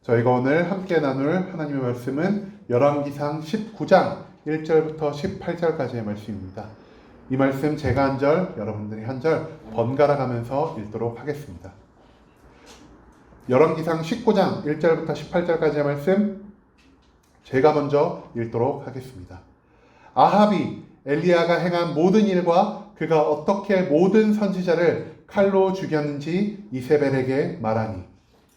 저희가 오늘 함께 나눌 하나님의 말씀은 열왕기상 19장 1절부터 18절까지의 말씀입니다. 이 말씀 제가 한 절, 여러분들이 한 절 번갈아 가면서 읽도록 하겠습니다. 열왕기상 19장 1절부터 18절까지의 말씀 제가 먼저 읽도록 하겠습니다. 아합이 엘리야가 행한 모든 일과 그가 어떻게 모든 선지자를 칼로 죽였는지 이세벨에게 말하니,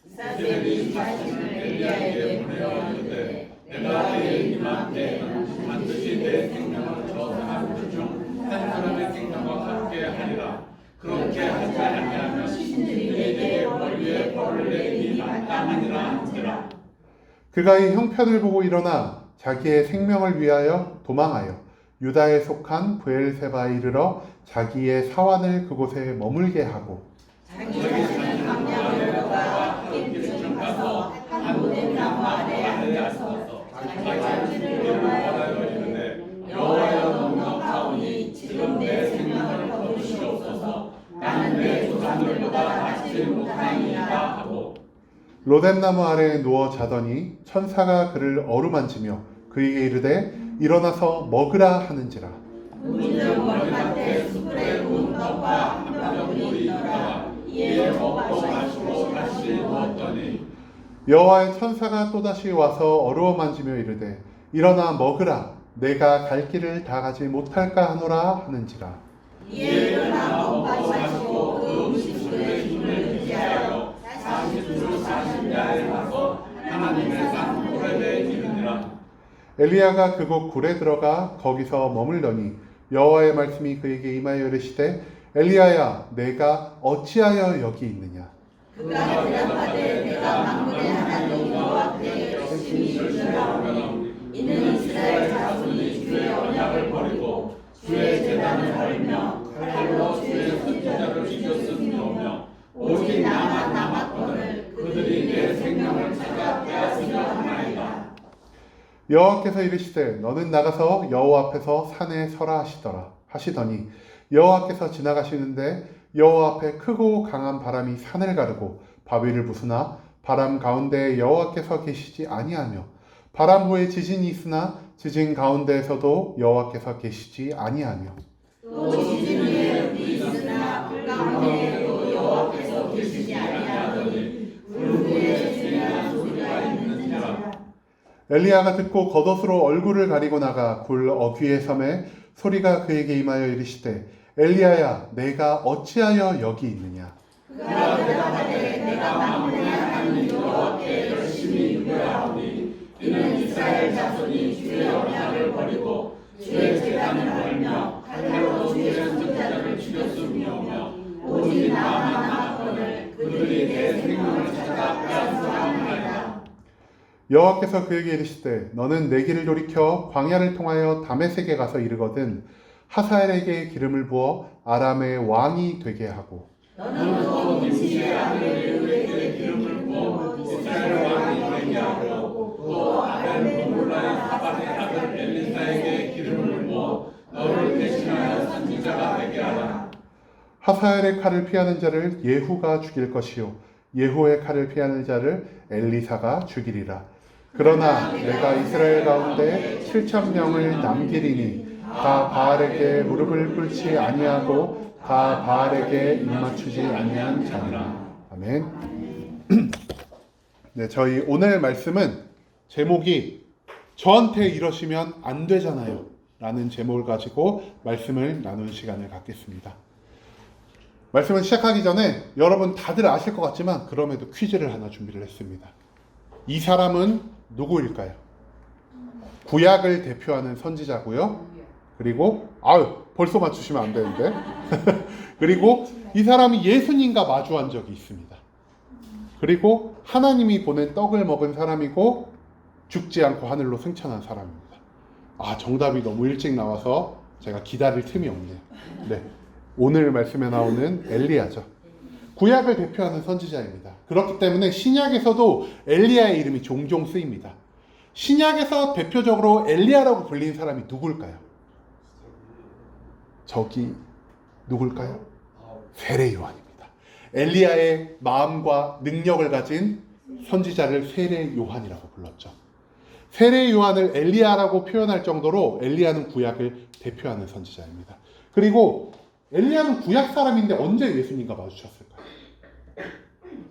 이사벨이 자신을 엘리야에게 보내었는데 내가 엘리야에게 반드시 내 생명을 저 사람들 중 한 사람의 생명과 같게 하리라. 그렇게 하지 아니하면 신들에게 원리의 벌을 내리니 마땅하니라 한지라. 그가 이 형편을 보고 일어나 자기의 생명을 위하여 도망하여 유다에 속한 브엘세바에 이르러 자기의 사환을 그곳에 머물게 하고, 자기 자신은 광야로 들어가 깃쯤 가서 한 모든 나무 아래 앉아서 자기 자신을 여호와여 이르되, 여호와여 넉넉하오니 지금 내 생명을 거두시옵소서. 나는 내 조상들보다 낫지 못하니이다 하고, 로뎀나무 아래에 누워 자더니 천사가 그를 어루만지며 그에게 이르되 일어나서 먹으라 하는지라. 문득 머리맡에 숯불에 구운 떡과 한 병물이 있더라. 이에 먹고 마시고 다시 누웠더니 여호와의 천사가 또다시 와서 어루어 만지며 이르되 일어나 먹으라, 내가 갈 길을 다 가지 못할까 하노라 하는지라. 이에 일어나 먹고 마시고 그 음식물의 힘을 의지하여 40주 40야에 가서 하나님의 산 호렙에 이르니라. 엘리야가 그곳 굴에 들어가 거기서 머물더니 여호와의 말씀이 그에게 임하여 이르시되, 엘리야야, 내가 어찌하여 여기 있느냐. 그가 대답하되 내가 만군의 하나님 여호와께 열심히 유전하오니 이는 이스라엘 자손이 주의 언약을 버리고 주의 제단을 헐며 칼로 주의 선지자를 죽였음이오며 오직 나만 남았거늘 그들이 내 생명을 찾아 빼앗으려 하나이다. 여호와께서 이르시되 너는 나가서 여호와 앞에서 산에 서라 하시더니 여호와께서 지나가시는데 여호와 앞에 크고 강한 바람이 산을 가르고 바위를 부수나 바람 가운데에 여호와께서 계시지 아니하며 바람 후에 지진이 있으나 지진 가운데에서도 여호와께서 계시지 아니하며 또 지진 후에 불이 있으나 불 가운데에도 여호와께서 계시지 아니하더니 불 후에 지진이라는 소리가 있는지라. 엘리야가 듣고 겉옷으로 얼굴을 가리고 나가 굴 어귀에 섬에 소리가 그에게 임하여 이르시되, 엘리야야, 내가 어찌하여 여기 있느냐. 그가 대답하되 내가 만군의 하나님 여호와께 열심히 유배하오니 이는 이스라엘 자손이 주의 언약을 버리고 주의 제단을 헐며 칼로 주의 선지자를 죽였음이오며 오직 나만 남았거늘 그들이 내 생명을 찾아 빼앗으려 하나이다. 여호와께서 그에게 이르시되 너는 내 길을 돌이켜 광야를 통하여 다메섹에 가서 이르거든 하사엘에게 기름을 부어 아람의 왕이 되게 하고, 너는 또 임시의 아들 엘리에게 기름을 부어 이스라엘 왕이 되게 하고 또 아벨 메홀라의 사반의 아들 엘리사에게 기름을 부어 너를 대신하여 선지자가 되게 하라. 하사엘의 칼을 피하는 자를 예후가 죽일 것이요 예후의 칼을 피하는 자를 엘리사가 죽이리라. 그러나 내가 이스라엘 가운데 7,000명을 남기리니 다 바알에게 무릎을 꿇지 아니하고 다 바알에게 입맞추지 아니한 자니라. 아멘. 네, 저희 오늘 말씀은 제목이 저한테 이러시면 안 되잖아요 라는 제목을 가지고 말씀을 나누는 시간을 갖겠습니다. 말씀을 시작하기 전에 여러분 다들 아실 것 같지만 그럼에도 퀴즈를 하나 준비를 했습니다. 이 사람은 누구일까요? 구약을 대표하는 선지자고요. 그리고 벌써 맞추시면 안 되는데 그리고 이 사람이 예수님과 마주한 적이 있습니다. 그리고 하나님이 보낸 떡을 먹은 사람이고 죽지 않고 하늘로 승천한 사람입니다. 정답이 너무 일찍 나와서 제가 기다릴 틈이 없네요. 네, 오늘 말씀에 나오는 엘리야죠. 구약을 대표하는 선지자입니다. 그렇기 때문에 신약에서도 엘리야의 이름이 종종 쓰입니다. 신약에서 대표적으로 엘리야라고 불리는 사람이 누굴까요? 저기 누굴까요? 세례 요한입니다. 엘리야의 마음과 능력을 가진 선지자를 세례 요한이라고 불렀죠. 세례 요한을 엘리야라고 표현할 정도로 엘리야는 구약을 대표하는 선지자입니다. 그리고 엘리야는 구약 사람인데 언제 예수님과 마주쳤을까요?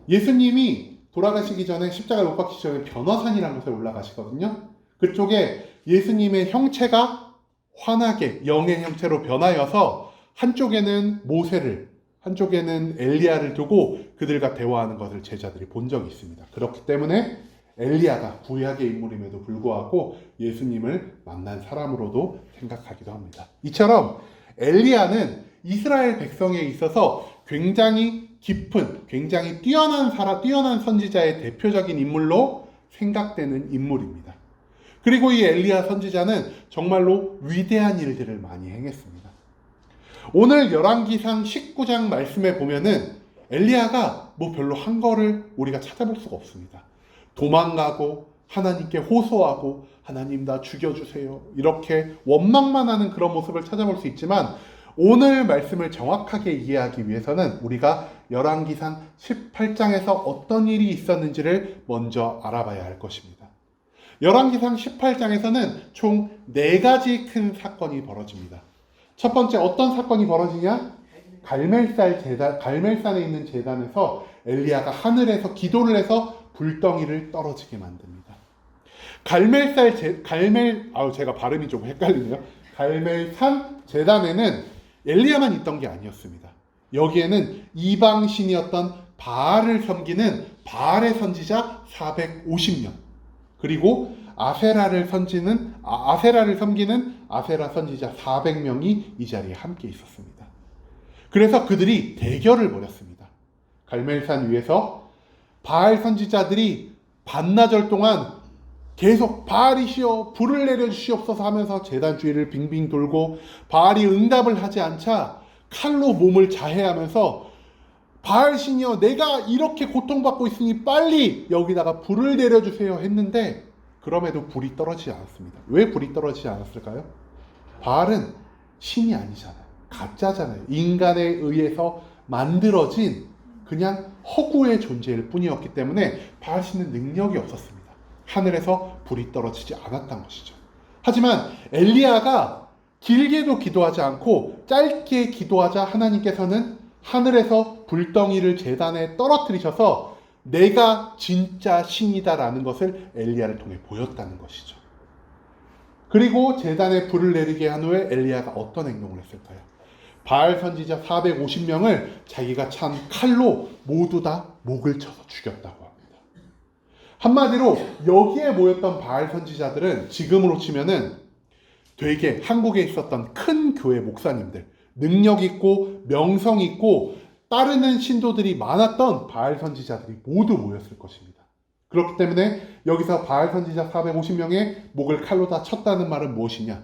예수님이 돌아가시기 전에 십자가에 못 박히기 전에 변화산이라는 곳에 올라가시거든요. 그쪽에 예수님의 형체가 환하게 영의 형체로 변하여서 한쪽에는 모세를, 한쪽에는 엘리야를 두고 그들과 대화하는 것을 제자들이 본 적이 있습니다. 그렇기 때문에 엘리야가 구약의 인물임에도 불구하고 예수님을 만난 사람으로도 생각하기도 합니다. 이처럼 엘리야는 이스라엘 백성에 있어서 굉장히 깊은, 굉장히 뛰어난 선지자의 대표적인 인물로 생각되는 인물입니다. 그리고 이 엘리야 선지자는 정말로 위대한 일들을 많이 행했습니다. 오늘 열왕기상 19장 말씀에 보면은 엘리야가 뭐 별로 한 거를 우리가 찾아볼 수가 없습니다. 도망가고 하나님께 호소하고 하나님 나 죽여주세요 이렇게 원망만 하는 그런 모습을 찾아볼 수 있지만 오늘 말씀을 정확하게 이해하기 위해서는 우리가 열왕기상 18장에서 어떤 일이 있었는지를 먼저 알아봐야 할 것입니다. 열왕기상 18장에서는 총 4가지 큰 사건이 벌어집니다. 첫 번째 어떤 사건이 벌어지냐? 갈멜산에 있는 제단에서 엘리야가 하늘에서 기도를 해서 불덩이를 떨어지게 만듭니다. 제가 발음이 좀 헷갈리네요. 갈멜산 제단에는 엘리야만 있던 게 아니었습니다. 여기에는 이방신이었던 바알을 섬기는 바알의 선지자 450명, 그리고 아세라를 섬기는 아세라 선지자 400명이 이 자리에 함께 있었습니다. 그래서 그들이 대결을 벌였습니다. 갈멜산 위에서 바알 선지자들이 반나절 동안 계속 바알이시여 불을 내려주시옵소서 하면서 제단 주위를 빙빙 돌고 바알이 응답을 하지 않자 칼로 몸을 자해하면서 바알신이여 내가 이렇게 고통받고 있으니 빨리 여기다가 불을 내려주세요 했는데 그럼에도 불이 떨어지지 않았습니다. 왜 불이 떨어지지 않았을까요? 바알은 신이 아니잖아요. 가짜잖아요. 인간에 의해서 만들어진 그냥 허구의 존재일 뿐이었기 때문에 바알신은 능력이 없었습니다. 하늘에서 불이 떨어지지 않았던 것이죠. 하지만 엘리야가 길게도 기도하지 않고 짧게 기도하자 하나님께서는 하늘에서 불덩이를 제단에 떨어뜨리셔서 내가 진짜 신이다라는 것을 엘리야를 통해 보였다는 것이죠. 그리고 제단에 불을 내리게 한 후에 엘리야가 어떤 행동을 했을까요? 바알 선지자 450명을 자기가 찬 칼로 모두 다 목을 쳐서 죽였다고 합니다. 한마디로 여기에 모였던 바알 선지자들은 지금으로 치면은 되게 한국에 있었던 큰 교회 목사님들, 능력 있고 명성 있고 따르는 신도들이 많았던 바알 선지자들이 모두 모였을 것입니다. 그렇기 때문에 여기서 바알 선지자 450명의 목을 칼로 다 쳤다는 말은 무엇이냐?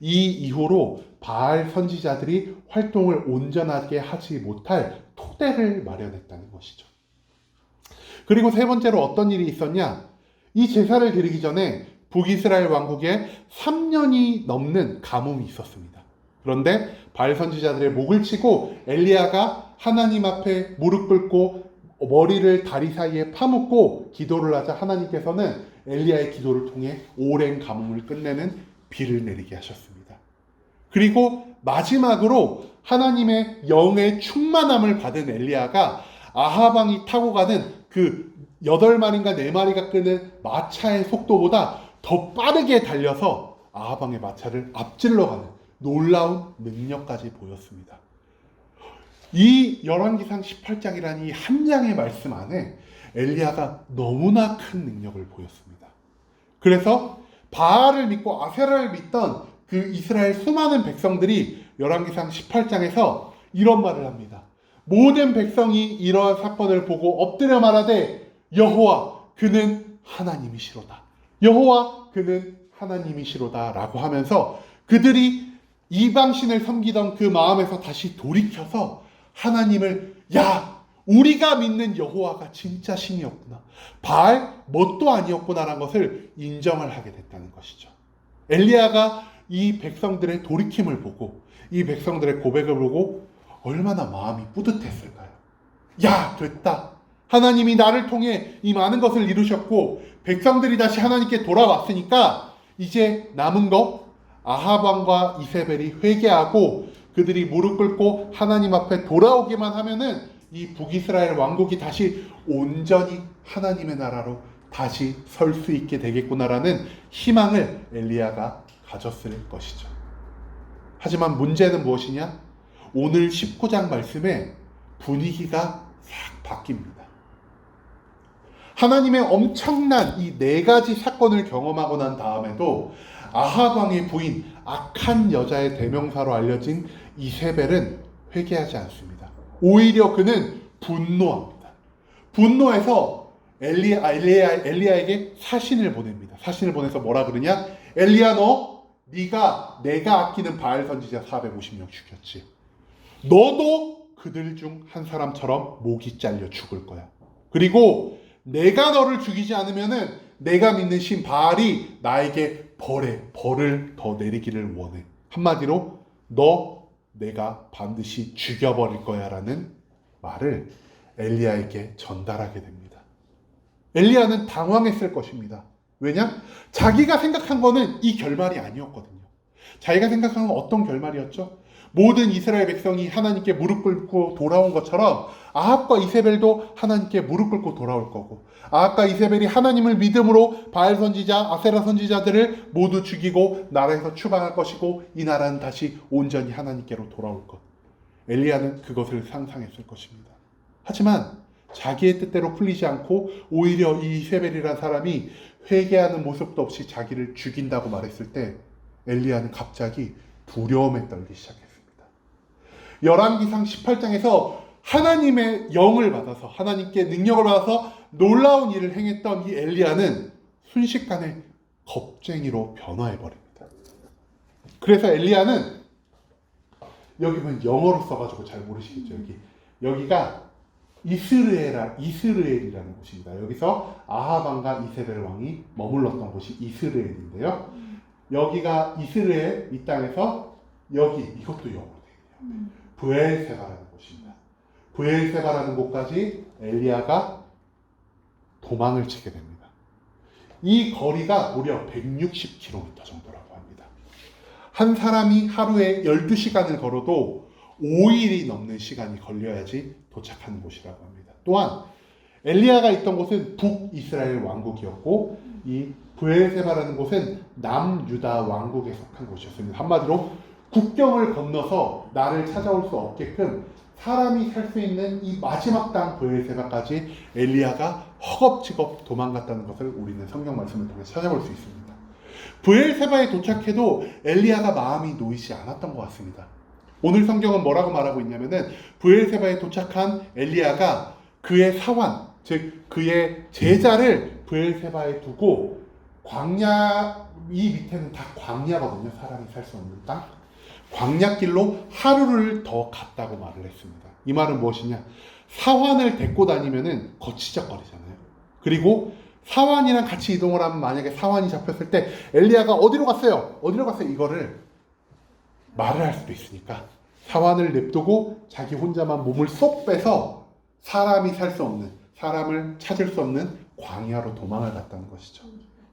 이 이후로 바알 선지자들이 활동을 온전하게 하지 못할 토대를 마련했다는 것이죠. 그리고 세 번째로 어떤 일이 있었냐? 이 제사를 드리기 전에 북이스라엘 왕국에 3년이 넘는 가뭄이 있었습니다. 그런데 바알 선지자들의 목을 치고 엘리야가 하나님 앞에 무릎 꿇고 머리를 다리 사이에 파묻고 기도를 하자 하나님께서는 엘리야의 기도를 통해 오랜 가뭄을 끝내는 비를 내리게 하셨습니다. 그리고 마지막으로 하나님의 영의 충만함을 받은 엘리야가 아합 왕이 타고 가는 그 8마리인가 4마리가 끄는 마차의 속도보다 더 빠르게 달려서 아합 왕의 마차를 앞질러가는 놀라운 능력까지 보였습니다. 이 열왕기상 18장이라는 이 한 장의 말씀 안에 엘리야가 너무나 큰 능력을 보였습니다. 그래서 바알을 믿고 아세라를 믿던 그 이스라엘 수많은 백성들이 열왕기상 18장에서 이런 말을 합니다. 모든 백성이 이러한 사건을 보고 엎드려 말하되 여호와 그는 하나님이시로다. 여호와 그는 하나님이시로다 라고 하면서 그들이 이방신을 섬기던 그 마음에서 다시 돌이켜서 하나님을 우리가 믿는 여호와가 진짜 신이었구나. 바알 뭣도 아니었구나라는 것을 인정을 하게 됐다는 것이죠. 엘리야가 이 백성들의 돌이킴을 보고 이 백성들의 고백을 보고 얼마나 마음이 뿌듯했을까요? 됐다. 하나님이 나를 통해 이 많은 것을 이루셨고 백성들이 다시 하나님께 돌아왔으니까 이제 남은 것 아합 왕과 이세벨이 회개하고 그들이 무릎 꿇고 하나님 앞에 돌아오기만 하면은 이 북이스라엘 왕국이 다시 온전히 하나님의 나라로 다시 설 수 있게 되겠구나라는 희망을 엘리야가 가졌을 것이죠. 하지만 문제는 무엇이냐? 오늘 19장 말씀에 분위기가 싹 바뀝니다. 하나님의 엄청난 이 4가지 사건을 경험하고 난 다음에도 아합 왕의 부인 악한 여자의 대명사로 알려진 이세벨은 회개하지 않습니다. 오히려 그는 분노합니다. 분노해서 엘리야에게 사신을 보냅니다. 사신을 보내서 뭐라 그러냐? 엘리야, 내가 아끼는 바알 선지자 450명 죽였지. 너도 그들 중 한 사람처럼 목이 잘려 죽을 거야. 그리고 내가 너를 죽이지 않으면은 내가 믿는 신 바알이 나에게 벌을 더 내리기를 원해. 한마디로 내가 반드시 죽여버릴 거야 라는 말을 엘리야에게 전달하게 됩니다. 엘리야는 당황했을 것입니다. 왜냐? 자기가 생각한 거는 이 결말이 아니었거든요. 자기가 생각한 건 어떤 결말이었죠? 모든 이스라엘 백성이 하나님께 무릎 꿇고 돌아온 것처럼 아합과 이세벨도 하나님께 무릎 꿇고 돌아올 거고, 아합과 이세벨이 하나님을 믿음으로 바알 선지자, 아세라 선지자들을 모두 죽이고 나라에서 추방할 것이고 이 나라는 다시 온전히 하나님께로 돌아올 것. 엘리야는 그것을 상상했을 것입니다. 하지만 자기의 뜻대로 풀리지 않고 오히려 이 이세벨이라는 사람이 회개하는 모습도 없이 자기를 죽인다고 말했을 때 엘리야는 갑자기 두려움에 떨기 시작했습니다. 열왕기상 18장에서 하나님의 영을 받아서 하나님께 능력을 받아서 놀라운 일을 행했던 이 엘리야는 순식간에 겁쟁이로 변화해버립니다. 그래서 엘리야는 여기 보면 영어로 써가지고 잘 모르시겠죠. 여기가 이스르엘이라는 곳입니다. 여기서 아합 왕과 이세벨 왕이 머물렀던 곳이 이스르엘인데요. 여기가 이스라엘 이 땅에서 이것도 영어로 되어 있네요. 브엘세바라는 곳입니다. 브엘세바라는 곳까지 엘리야가 도망을 치게 됩니다. 이 거리가 무려 160km 정도라고 합니다. 한 사람이 하루에 12시간을 걸어도 5일이 넘는 시간이 걸려야지 도착하는 곳이라고 합니다. 또한 엘리야가 있던 곳은 북이스라엘 왕국이었고 이 브엘세바라는 곳은 남유다 왕국에 속한 곳이었습니다. 한마디로 국경을 건너서 나를 찾아올 수 없게끔 사람이 살 수 있는 이 마지막 땅 브엘세바까지 엘리야가 허겁지겁 도망갔다는 것을 우리는 성경 말씀을 통해 찾아볼 수 있습니다. 브엘세바에 도착해도 엘리야가 마음이 놓이지 않았던 것 같습니다. 오늘 성경은 뭐라고 말하고 있냐면은 브엘세바에 도착한 엘리야가 그의 사환, 즉 그의 제자를 브엘세바에 두고 광야, 이 밑에는 다 광야거든요. 사람이 살 수 없는 땅. 광야길로 하루를 더 갔다고 말을 했습니다. 이 말은 무엇이냐? 사환을 데리고 다니면은 거치적거리잖아요. 그리고 사환이랑 같이 이동을 하면 만약에 사환이 잡혔을 때 엘리야가 어디로 갔어요? 이거를 말을 할 수도 있으니까 사환을 냅두고 자기 혼자만 몸을 쏙 빼서 사람이 살 수 없는, 사람을 찾을 수 없는 광야로 도망을 갔다는 것이죠.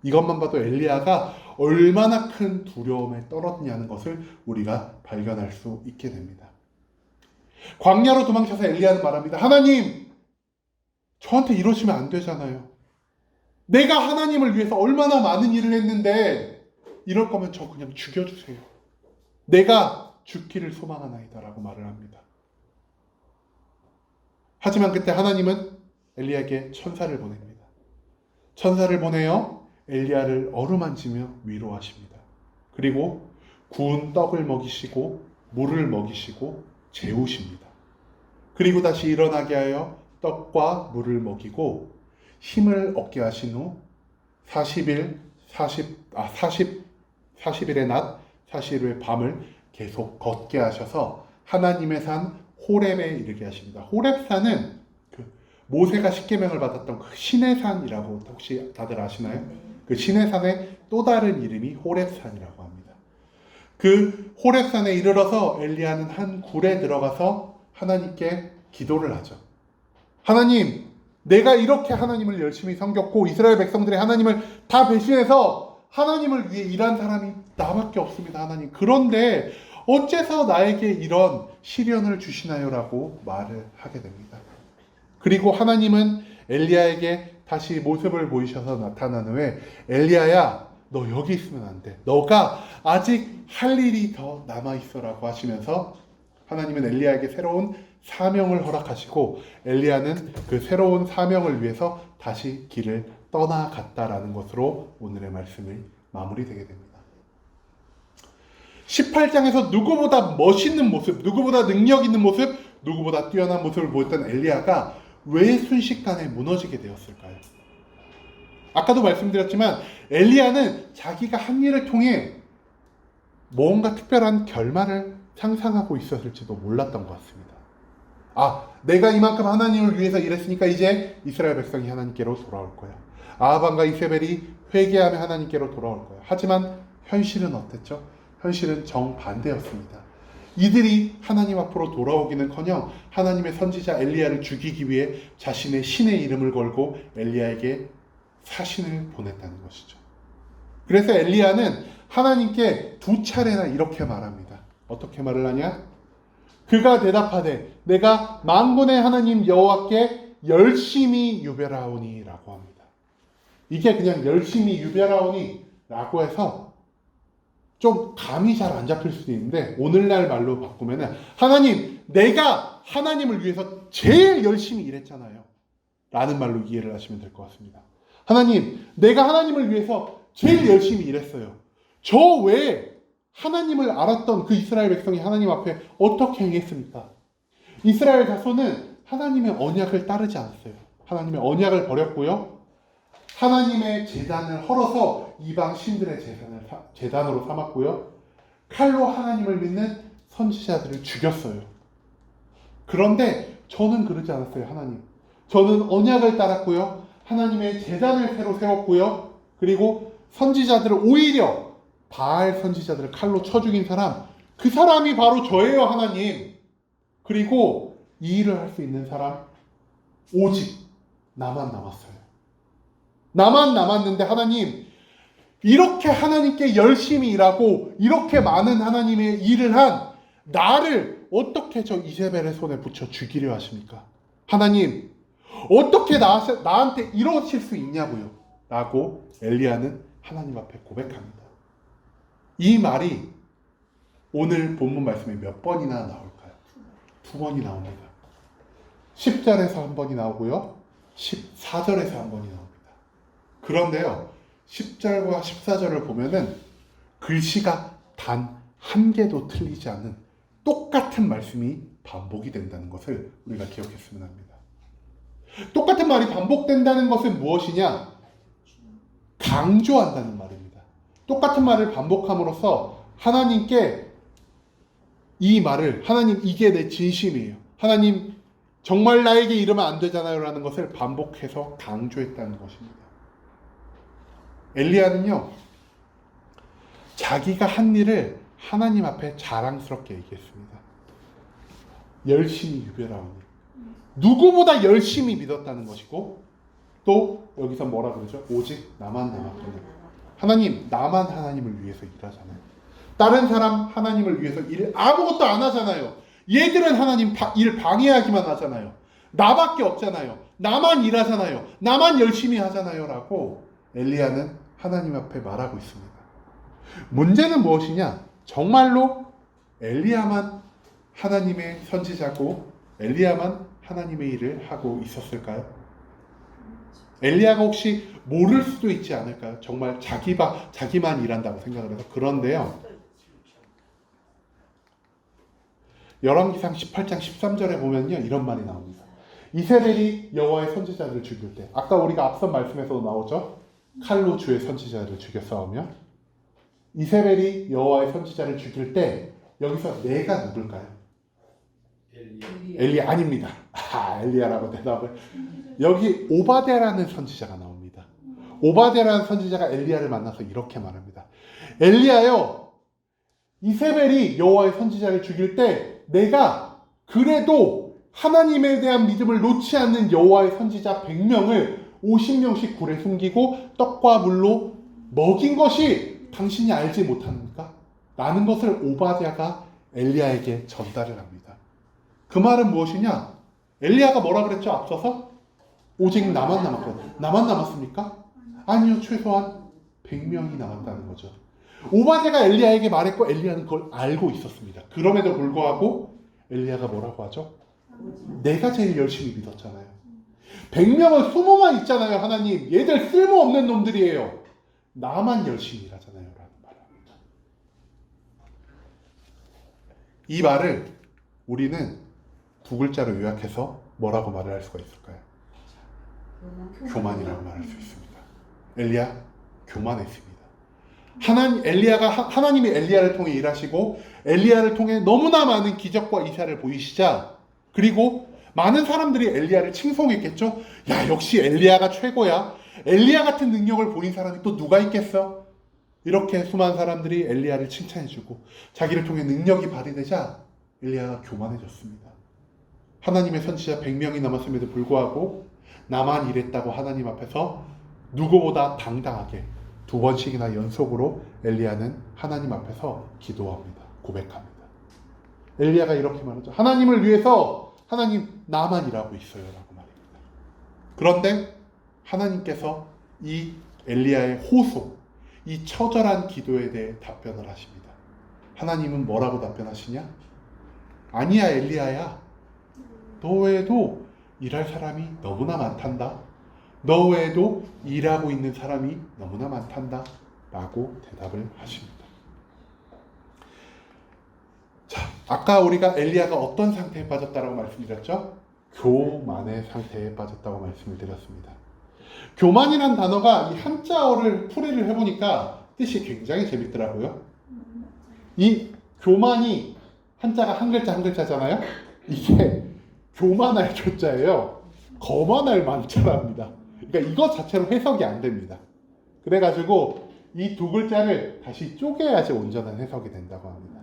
이것만 봐도 엘리야가 얼마나 큰 두려움에 떨었냐는 것을 우리가 발견할 수 있게 됩니다. 광야로 도망쳐서 엘리야는 말합니다. 하나님, 저한테 이러시면 안 되잖아요. 내가 하나님을 위해서 얼마나 많은 일을 했는데 이럴 거면 저 그냥 죽여주세요. 내가 죽기를 소망하나이다 라고 말을 합니다. 하지만 그때 하나님은 엘리야에게 천사를 보냅니다. 천사를 보내어 엘리야를 어루만지며 위로하십니다. 그리고 구운 떡을 먹이시고 물을 먹이시고 재우십니다. 그리고 다시 일어나게 하여 떡과 물을 먹이고 힘을 얻게 하신 후 40일의 낮 40일의 밤을 계속 걷게 하셔서 하나님의 산 호렙에 이르게 하십니다. 호렙산은 모세가 십계명을 받았던 그 시내산이라고 혹시 다들 아시나요? 그 시내산의 또 다른 이름이 호렙산이라고 합니다. 그 호렙산에 이르러서 엘리야는 한 굴에 들어가서 하나님께 기도를 하죠. 하나님, 내가 이렇게 하나님을 열심히 섬겼고 이스라엘 백성들이 하나님을 다 배신해서 하나님을 위해 일한 사람이 나밖에 없습니다, 하나님. 그런데 어째서 나에게 이런 시련을 주시나요? 라고 말을 하게 됩니다. 그리고 하나님은 엘리야에게 다시 모습을 보이셔서 나타난 후에 엘리야야, 너 여기 있으면 안 돼. 너가 아직 할 일이 더 남아있어 라고 하시면서 하나님은 엘리야에게 새로운 사명을 허락하시고 엘리야는 그 새로운 사명을 위해서 다시 길을 떠나갔다라는 것으로 오늘의 말씀이 마무리되게 됩니다. 18장에서 누구보다 멋있는 모습, 누구보다 능력 있는 모습, 누구보다 뛰어난 모습을 보였던 엘리야가 왜 순식간에 무너지게 되었을까요? 아까도 말씀드렸지만 엘리야는 자기가 한 일을 통해 뭔가 특별한 결말을 상상하고 있었을지도 몰랐던 것 같습니다. 내가 이만큼 하나님을 위해서 일했으니까 이제 이스라엘 백성이 하나님께로 돌아올 거야. 아합과 이세벨이 회개하며 하나님께로 돌아올 거야. 하지만 현실은 어땠죠? 현실은 정반대였습니다. 이들이 하나님 앞으로 돌아오기는커녕 하나님의 선지자 엘리야를 죽이기 위해 자신의 신의 이름을 걸고 엘리야에게 사신을 보냈다는 것이죠. 그래서 엘리야는 하나님께 2차례나 이렇게 말합니다. 어떻게 말을 하냐? 그가 대답하되 내가 만군의 하나님 여호와께 열심히 유별하오니 라고 합니다. 이게 그냥 열심히 유별하오니 라고 해서 좀 감이 잘 안 잡힐 수도 있는데 오늘날 말로 바꾸면은 하나님, 내가 하나님을 위해서 제일 열심히 일했잖아요 라는 말로 이해를 하시면 될 것 같습니다. 하나님, 내가 하나님을 위해서 제일 열심히 일했어요. 저 외에 하나님을 알았던 그 이스라엘 백성이 하나님 앞에 어떻게 행했습니까? 이스라엘 자손은 하나님의 언약을 따르지 않았어요. 하나님의 언약을 버렸고요. 하나님의 제단을 헐어서 이방 신들의 제단으로 삼았고요. 칼로 하나님을 믿는 선지자들을 죽였어요. 그런데 저는 그러지 않았어요, 하나님. 저는 언약을 따랐고요. 하나님의 제단을 새로 세웠고요. 그리고 선지자들을 오히려 바알 선지자들을 칼로 쳐 죽인 사람, 그 사람이 바로 저예요, 하나님. 그리고 이 일을 할 수 있는 사람 오직 나만 남았어요. 나만 남았는데 하나님, 이렇게 하나님께 열심히 일하고 이렇게 많은 하나님의 일을 한 나를 어떻게 저 이세벨의 손에 붙여 죽이려 하십니까? 하나님, 어떻게 나한테 이러실 수 있냐고요? 라고 엘리야는 하나님 앞에 고백합니다. 이 말이 오늘 본문 말씀에 몇 번이나 나올까요? 2번이 나옵니다. 10절에서 한 번이 나오고요. 14절에서 한 번이 나옵니다. 그런데요, 10절과 14절을 보면은 글씨가 단 한 개도 틀리지 않은 똑같은 말씀이 반복이 된다는 것을 우리가 기억했으면 합니다. 똑같은 말이 반복된다는 것은 무엇이냐? 강조한다는 말입니다. 똑같은 말을 반복함으로써 하나님께 이 말을, 하나님 이게 내 진심이에요, 하나님 정말 나에게 이러면 안 되잖아요 라는 것을 반복해서 강조했다는 것입니다. 엘리야는요, 자기가 한 일을 하나님 앞에 자랑스럽게 얘기했습니다. 열심히 유별하오니, 누구보다 열심히 믿었다는 것이고, 또 여기서 뭐라 그러죠? 오직 나만 남았거든요. 하나님, 나만 하나님을 위해서 일하잖아요. 다른 사람 하나님을 위해서 일 아무것도 안 하잖아요. 얘들은 하나님 일 방해하기만 하잖아요. 나밖에 없잖아요. 나만 일하잖아요. 나만 열심히 하잖아요 라고 엘리야는 하나님 앞에 말하고 있습니다. 문제는 무엇이냐? 정말로 엘리야만 하나님의 선지자고 엘리야만 하나님의 일을 하고 있었을까요? 엘리야가 혹시 모를 수도 있지 않을까요? 정말 자기만 일한다고 생각을 해서. 그런데요, 열왕기상 18장 13절에 보면요, 이런 말이 나옵니다. 이세벨이 여호와의 선지자들을 죽일 때, 아까 우리가 앞선 말씀에서도 나오죠. 칼로 주의 선지자들을 죽여 싸우며, 이세벨이 여호와의 선지자를 죽일 때 여기서 내가 누굴까요? 엘리야 아닙니다. 엘리야라고 대답을. 여기 오바댜라는 선지자가 나옵니다. 오바댜라는 선지자가 엘리야를 만나서 이렇게 말합니다. 엘리야요, 이세벨이 여호와의 선지자를 죽일 때 내가 그래도 하나님에 대한 믿음을 놓지 않는 여호와의 선지자 100명을 50명씩 굴에 숨기고 떡과 물로 먹인 것이 당신이 알지 못합니까? 라는 것을 오바댜가 엘리야에게 전달을 합니다. 그 말은 무엇이냐? 엘리야가 뭐라 그랬죠? 앞서서? 오직 나만 남았거든. 나만 남았습니까? 아니요. 최소한 100명이 남았다는 거죠. 오바댜가 엘리야에게 말했고 엘리야는 그걸 알고 있었습니다. 그럼에도 불구하고 엘리야가 뭐라고 하죠? 내가 제일 열심히 믿었잖아요. 100명은 20만 있잖아요. 하나님, 얘들 쓸모없는 놈들이에요. 나만 열심히 일하잖아요. 라는 말을 합니다. 이 말을 우리는 두 글자로 요약해서 뭐라고 말을 할 수가 있을까요? 교만이라고 말할 수 있습니다. 엘리야 교만했습니다. 하나님이 엘리야를 통해 일하시고 엘리야를 통해 너무나 많은 기적과 이사를 보이시자, 그리고 많은 사람들이 엘리야를 칭송했겠죠. 야, 역시 엘리야가 최고야. 엘리야 같은 능력을 보인 사람이 또 누가 있겠어? 이렇게 수많은 사람들이 엘리야를 칭찬해주고 자기를 통해 능력이 발휘되자 엘리야가 교만해졌습니다. 하나님의 선지자 100명이 남았음에도 불구하고 나만 일했다고 하나님 앞에서 누구보다 당당하게 2번씩이나 연속으로 엘리야는 하나님 앞에서 기도합니다. 고백합니다. 엘리야가 이렇게 말하죠. 하나님을 위해서 하나님 나만 일하고 있어요 라고 말합니다. 그런데 하나님께서 이 엘리야의 호소, 이 처절한 기도에 대해 답변을 하십니다. 하나님은 뭐라고 답변하시냐? 아니야 엘리야야, 너 외에도 일할 사람이 너무나 많단다. 너 외에도 일하고 있는 사람이 너무나 많단다 라고 대답을 하십니다. 자, 아까 우리가 엘리야가 어떤 상태에 빠졌다라고 말씀드렸죠? 교만의 상태에 빠졌다고 말씀을 드렸습니다. 교만이란 단어가 이 한자어를 풀이를 해보니까 뜻이 굉장히 재밌더라고요. 이 교만이 한자가 한 글자 한 글자잖아요. 이게 교만할 조자예요. 거만할 만자랍니다. 그러니까 이거 자체로 해석이 안 됩니다. 그래가지고 이 두 글자를 다시 쪼개야지 온전한 해석이 된다고 합니다.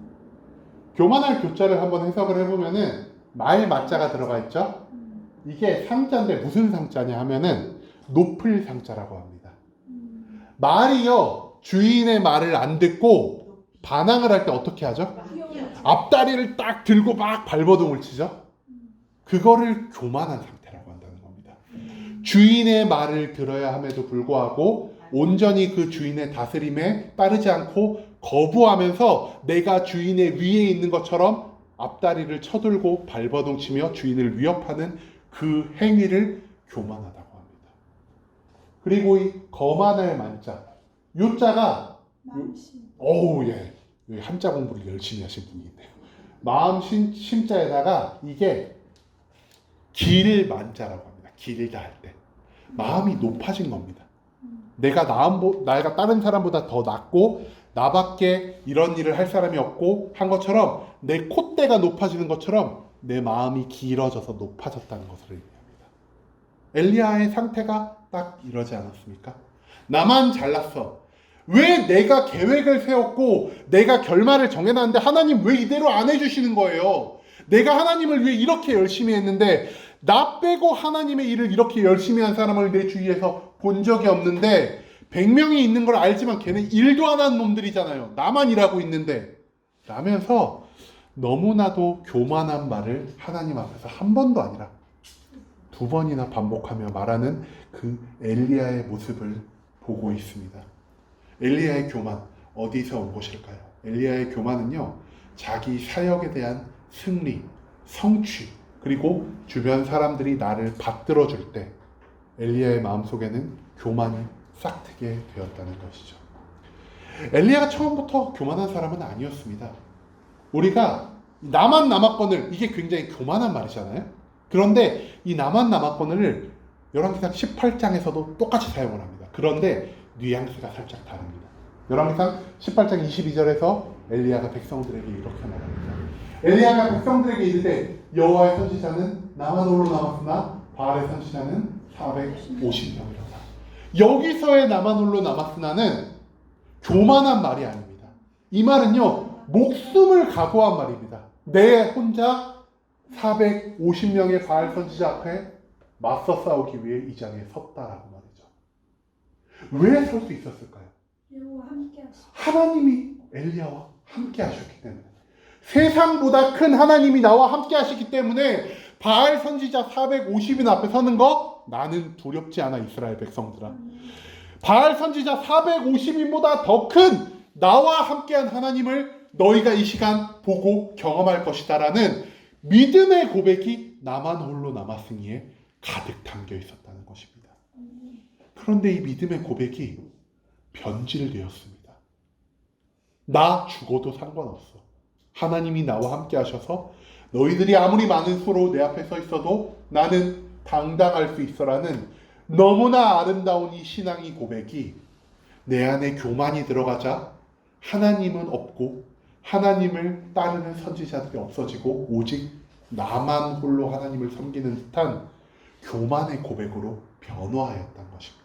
교만할 교자를 한번 해석을 해보면은 말 맞자가 들어가 있죠. 이게 상자인데 무슨 상자냐 하면은 높을 상자라고 합니다. 말이요, 주인의 말을 안 듣고 반항을 할 때 어떻게 하죠? 앞다리를 딱 들고 막 발버둥을 치죠. 그거를 교만한 상태라고 한다는 겁니다. 주인의 말을 들어야 함에도 불구하고 온전히 그 주인의 다스림에 따르지 않고 거부하면서 내가 주인의 위에 있는 것처럼 앞다리를 쳐들고 발버둥 치며 주인을 위협하는 그 행위를 교만하다고 합니다. 그리고 이 거만할 만자, 요자가 예, 한자 공부를 열심히 하신 분이네요. 마음 심자에다가 이게 길 만자라고 합니다. 길다 할 때 마음이 높아진 겁니다. 내가 다른 사람보다 더 낫고 나밖에 이런 일을 할 사람이 없고 한 것처럼 내 콧대가 높아지는 것처럼 내 마음이 길어져서 높아졌다는 것을 의미합니다. 엘리야의 상태가 딱 이러지 않았습니까? 나만 잘났어. 왜 내가 계획을 세웠고 내가 결말을 정해놨는데 하나님 왜 이대로 안 해주시는 거예요? 내가 하나님을 위해 이렇게 열심히 했는데 나 빼고 하나님의 일을 이렇게 열심히 한 사람을 내 주위에서 본 적이 없는데 100명이 있는 걸 알지만 걔는 일도 안 하는 놈들이잖아요. 나만 일하고 있는데 라면서 너무나도 교만한 말을 하나님 앞에서 한 번도 아니라 2번이나 반복하며 말하는 그 엘리야의 모습을 보고 있습니다. 엘리야의 교만 어디서 온 것일까요? 엘리야의 교만은요, 자기 사역에 대한 승리, 성취, 그리고 주변 사람들이 나를 받들어 줄 때 엘리야의 마음속에는 교만이 싹트게 되었다는 것이죠. 엘리야가 처음부터 교만한 사람은 아니었습니다. 우리가 나만 남았거늘, 이게 굉장히 교만한 말이잖아요. 그런데 이 나만 남았거늘을 열왕기상 18장에서도 똑같이 사용을 합니다. 그런데 뉘앙스가 살짝 다릅니다. 열왕기상 18장 22절에서 엘리야가 백성들에게 이렇게 말합니다. 엘리야가 백성들에게 이르되 여호와의 선지자는 나만 홀로 남았으나 바알의 선지자는 450명이로다. 여기서의 나만 홀로 남았으나는 교만한 말이 아닙니다. 이 말은요, 목숨을 각오한 말입니다. 내 혼자 450명의 바알 선지자 앞에 맞서 싸우기 위해 이 자리에 섰다라고 말이죠. 왜 설 수 있었을까요? 여호와 함께 하시고 하나님이 엘리야와 함께 하셨기 때문에, 세상보다 큰 하나님이 나와 함께 하시기 때문에 바알 선지자 450인 앞에 서는 거 나는 두렵지 않아. 이스라엘 백성들아, 바알 선지자 450인보다 더 큰 나와 함께한 하나님을 너희가 이 시간 보고 경험할 것이다라는 믿음의 고백이 나만 홀로 남았으니에 가득 담겨 있었다는 것입니다. 그런데 이 믿음의 고백이 변질되었습니다. 나 죽어도 상관없어. 하나님이 나와 함께 하셔서 너희들이 아무리 많은 수로 내 앞에 서 있어도 나는 당당할 수 있어라는 너무나 아름다운 이 신앙의 고백이 내 안에 교만이 들어가자 하나님은 없고 하나님을 따르는 선지자들이 없어지고 오직 나만 홀로 하나님을 섬기는 듯한 교만의 고백으로 변화하였던 것입니다.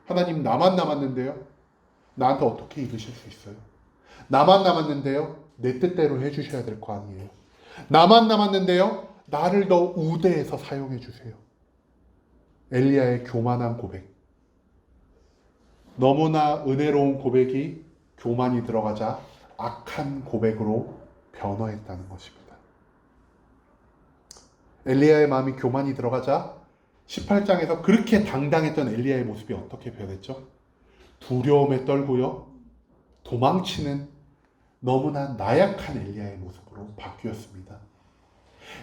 하나님, 나만 남았는데요? 나한테 어떻게 이루실 수 있어요? 나만 남았는데요? 내 뜻대로 해주셔야 될 거 아니에요? 나만 남았는데요? 나를 더 우대해서 사용해 주세요. 엘리야의 교만한 고백, 너무나 은혜로운 고백이 교만이 들어가자 악한 고백으로 변화했다는 것입니다. 엘리야의 마음이 교만이 들어가자 18장에서 그렇게 당당했던 엘리야의 모습이 어떻게 변했죠? 두려움에 떨고요, 도망치는 너무나 나약한 엘리야의 모습으로 바뀌었습니다.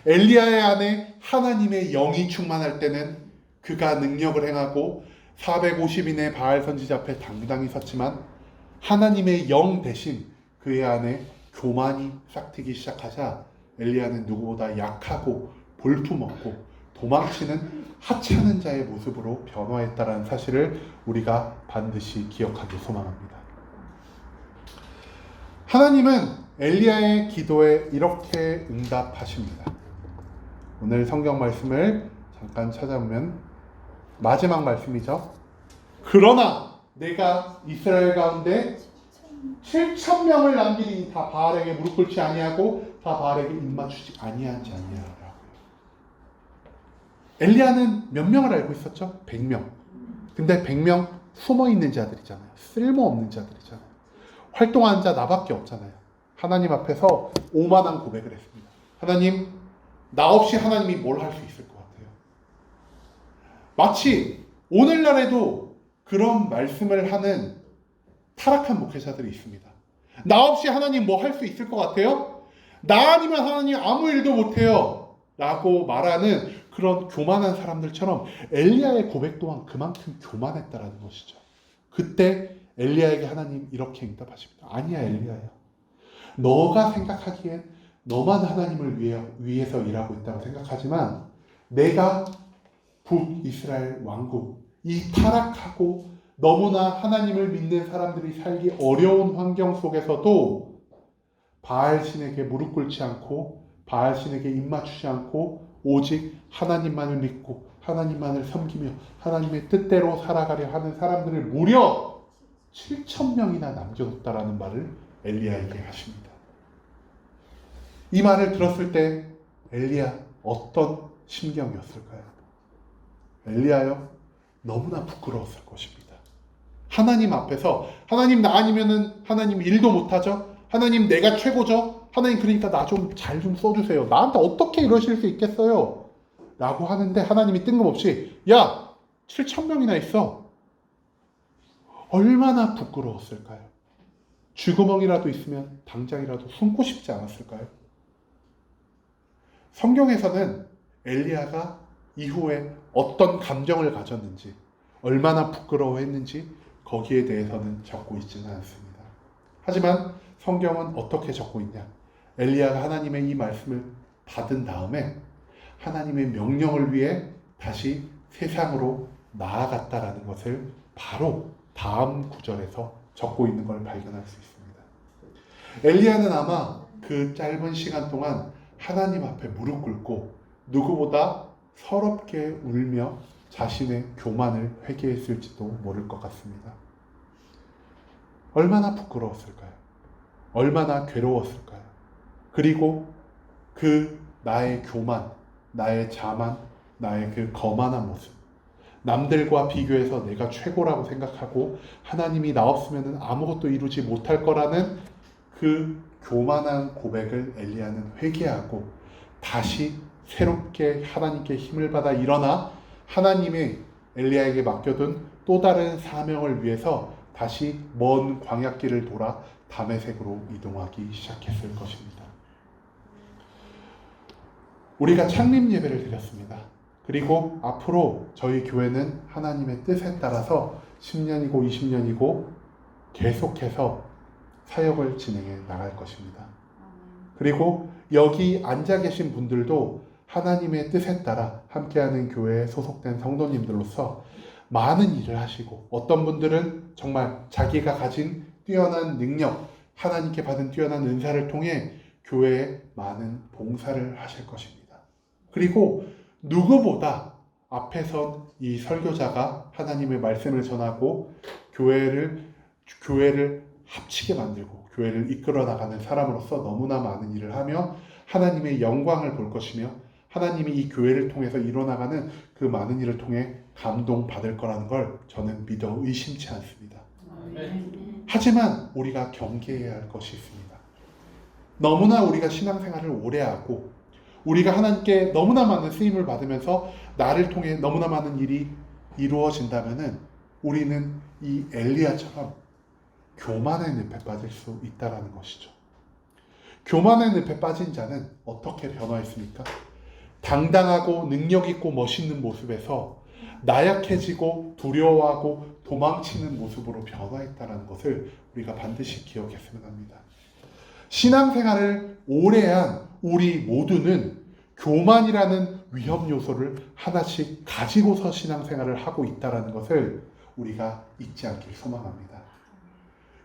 엘리야의 안에 하나님의 영이 충만할 때는 그가 능력을 행하고 450인의 바알 선지자 앞에 당당히 섰지만 하나님의 영 대신 그의 안에 교만이 싹트기 시작하자 엘리야는 누구보다 약하고 볼품없고 도망치는 하찮은 자의 모습으로 변화했다는 사실을 우리가 반드시 기억하기 소망합니다. 하나님은 엘리야의 기도에 이렇게 응답하십니다. 오늘 성경 말씀을 잠깐 찾아보면 마지막 말씀이죠. 그러나 내가 이스라엘 가운데 7,000명을 남기니 다 바알에게 무릎 꿇지 아니하고 다 바알에게 입맞추지 아니한지 아니하라. 엘리야는 몇 명을 알고 있었죠? 100명. 근데 100명 숨어있는 자들이잖아요. 쓸모없는 자들이잖아요. 활동하는 자 나밖에 없잖아요. 하나님 앞에서 오만한 고백을 했습니다. 하나님, 나 없이 하나님이 뭘 할 수 있을 것 같아요? 마치 오늘날에도 그런 말씀을 하는 타락한 목회자들이 있습니다. 나 없이 하나님 뭐 할 수 있을 것 같아요? 나 아니면 하나님 아무 일도 못해요 라고 말하는 그런 교만한 사람들처럼 엘리야의 고백 또한 그만큼 교만했다라는 것이죠. 그때 엘리야에게 하나님 이렇게 응답하십니다. 아니야 엘리야야, 너가 생각하기엔 너만 하나님을 위해서 일하고 있다고 생각하지만 내가 북이스라엘 왕국, 이 타락하고 너무나 하나님을 믿는 사람들이 살기 어려운 환경 속에서도 바알 신에게 무릎 꿇지 않고 바알 신에게 입맞추지 않고 오직 하나님만을 믿고 하나님만을 섬기며 하나님의 뜻대로 살아가려 하는 사람들을 무려 7,000명이나 남겨뒀다라는 말을 엘리야에게 하십니다. 이 말을 들었을 때 엘리야 어떤 심경이었을까요? 엘리야요, 너무나 부끄러웠을 것입니다. 하나님 앞에서 하나님 나 아니면은 하나님 일도 못하죠? 하나님 내가 최고죠? 하나님 그러니까 나 좀 잘 좀 써주세요. 나한테 어떻게 이러실 수 있겠어요? 라고 하는데 하나님이 뜬금없이 야 7,000명이나 있어. 얼마나 부끄러웠을까요? 쥐구멍이라도 있으면 당장이라도 숨고 싶지 않았을까요? 성경에서는 엘리야가 이후에 어떤 감정을 가졌는지, 얼마나 부끄러워했는지 거기에 대해서는 적고 있지는 않습니다. 하지만 성경은 어떻게 적고 있냐? 엘리야가 하나님의 이 말씀을 받은 다음에 하나님의 명령을 위해 다시 세상으로 나아갔다라는 것을 바로 다음 구절에서 적고 있는 걸 발견할 수 있습니다. 엘리야는 아마 그 짧은 시간 동안 하나님 앞에 무릎 꿇고 누구보다 서럽게 울며 자신의 교만을 회개했을지도 모를 것 같습니다. 얼마나 부끄러웠을까요? 얼마나 괴로웠을까요? 그리고 그 나의 교만, 나의 자만, 나의 그 거만한 모습, 남들과 비교해서 내가 최고라고 생각하고 하나님이 나 없으면 아무것도 이루지 못할 거라는 그 교만한 고백을 엘리야는 회개하고 다시 새롭게 하나님께 힘을 받아 일어나 하나님의 엘리야에게 맡겨둔 또 다른 사명을 위해서 다시 먼 광야길을 돌아 다메섹으로 이동하기 시작했을 것입니다. 우리가 창립 예배를 드렸습니다. 그리고 앞으로 저희 교회는 하나님의 뜻에 따라서 10년이고 20년이고 계속해서 사역을 진행해 나갈 것입니다. 그리고 여기 앉아 계신 분들도 하나님의 뜻에 따라 함께하는 교회에 소속된 성도님들로서 많은 일을 하시고 어떤 분들은 정말 자기가 가진 뛰어난 능력, 하나님께 받은 뛰어난 은사를 통해 교회에 많은 봉사를 하실 것입니다. 그리고 누구보다 앞에 선 이 설교자가 하나님의 말씀을 전하고 교회를 합치게 만들고 교회를 이끌어 나가는 사람으로서 너무나 많은 일을 하며 하나님의 영광을 볼 것이며 하나님이 이 교회를 통해서 이뤄나가는 그 많은 일을 통해 감동받을 거라는 걸 저는 믿어 의심치 않습니다. 하지만 우리가 경계해야 할 것이 있습니다. 너무나 우리가 신앙생활을 오래 하고 우리가 하나님께 너무나 많은 쓰임을 받으면서 나를 통해 너무나 많은 일이 이루어진다면은 우리는 이 엘리야처럼 교만의 늪에 빠질 수 있다라는 것이죠. 교만의 늪에 빠진 자는 어떻게 변화했습니까? 당당하고 능력 있고 멋있는 모습에서 나약해지고 두려워하고 도망치는 모습으로 변화했다는 것을 우리가 반드시 기억했으면 합니다. 신앙생활을 오래 한 우리 모두는 교만이라는 위험 요소를 하나씩 가지고서 신앙생활을 하고 있다는 것을 우리가 잊지 않길 소망합니다.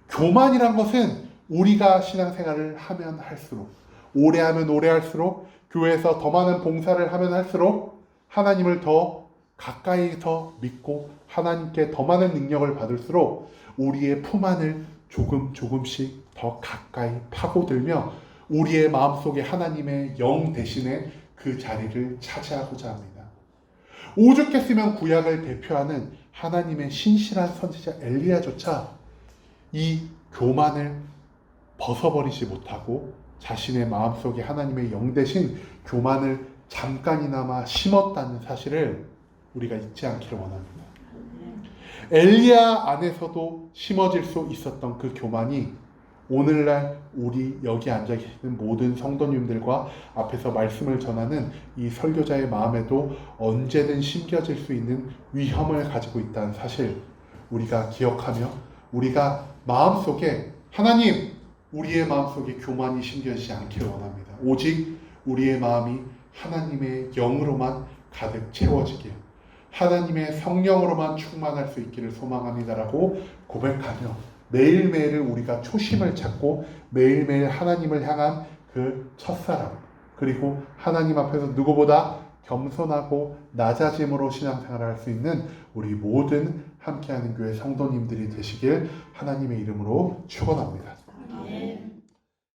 교만이란 것은 우리가 신앙생활을 하면 할수록, 오래 하면 오래 할수록, 교회에서 더 많은 봉사를 하면 할수록 하나님을 더 가까이서 믿고 하나님께 더 많은 능력을 받을수록 우리의 품 안을 조금씩 더 가까이 파고들며 우리의 마음속에 하나님의 영 대신에 그 자리를 차지하고자 합니다. 오죽했으면 구약을 대표하는 하나님의 신실한 선지자 엘리야조차 이 교만을 벗어버리지 못하고 자신의 마음속에 하나님의 영 대신 교만을 잠깐이나마 심었다는 사실을 우리가 잊지 않기를 원합니다. 엘리야 안에서도 심어질 수 있었던 그 교만이 오늘날 우리 여기 앉아 계시는 모든 성도님들과 앞에서 말씀을 전하는 이 설교자의 마음에도 언제든 심겨질 수 있는 위험을 가지고 있다는 사실 우리가 기억하며 우리가 마음속에 하나님, 우리의 마음속에 교만이 심겨지지 않기를 원합니다. 오직 우리의 마음이 하나님의 영으로만 가득 채워지길, 하나님의 성령으로만 충만할 수 있기를 소망합니다라고 고백하며 매일매일을 우리가 초심을 찾고 매일매일 하나님을 향한 그 첫사랑, 그리고 하나님 앞에서 누구보다 겸손하고 낮아짐으로 신앙생활을 할 수 있는 우리 모든 함께하는 교회 성도님들이 되시길 하나님의 이름으로 축원합니다.